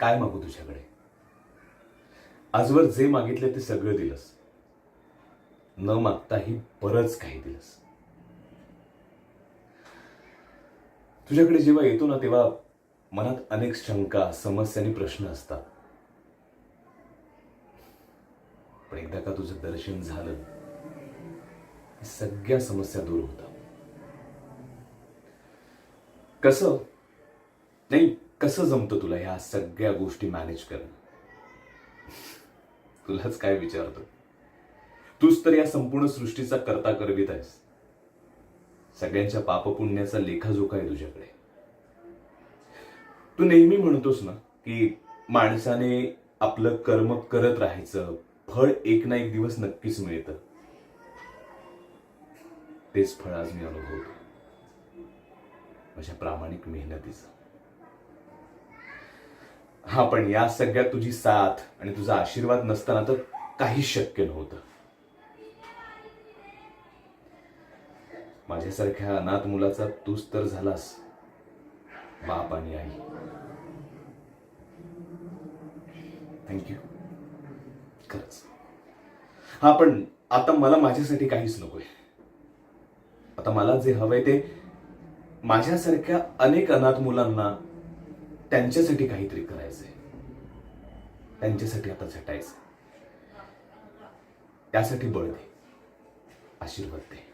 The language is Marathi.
काय मागू तुझ्याकडे? आजवर जे मागितले ते सगळं दिलंस, न मागताही बरंच काही दिलंस. तुझ्याकडे जेव्हा येतो ना तेव्हा मनात अनेक शंका, समस्या आणि प्रश्न असतात. पण एकदा का तुझं दर्शन झालं, सगळ्या समस्या दूर होतात. कसं नाही, कसं जमतं तुला ह्या सगळ्या गोष्टी मॅनेज करणं? तुलाच काय विचारतो. तूच तर या संपूर्ण सृष्टीचा करता करवीत आहेस. सगळ्यांच्या पापपुण्याचा लेखाजोखा आहे तुझ्याकडे. तू नेहमी म्हणतोस ना की माणसाने आपलं कर्म करत राहायचं, फळ एक ना एक दिवस नक्कीच मिळतं. तेच फळ आज मी अनुभवतो, माझ्या प्रामाणिक मेहनतीचं. हा, पण या सगळ्यात तुझी साथ आणि तुझा आशीर्वाद नसताना तर काही शक्य नव्हतं. माझ्यासारख्या अनाथ मुलाचा तूच तर झालास बाप आणि आई. थँक्यू, खरंच. हा, पण आता मला माझ्यासाठी काहीच नकोय. आता मला जे हवंय ते माझ्यासारख्या अनेक अनाथ मुलांना त्यांच्यासाठी काहीतरी करायचंय. त्यांच्यासाठी आता झटायचं. त्यासाठी बळ दे, आशीर्वाद दे.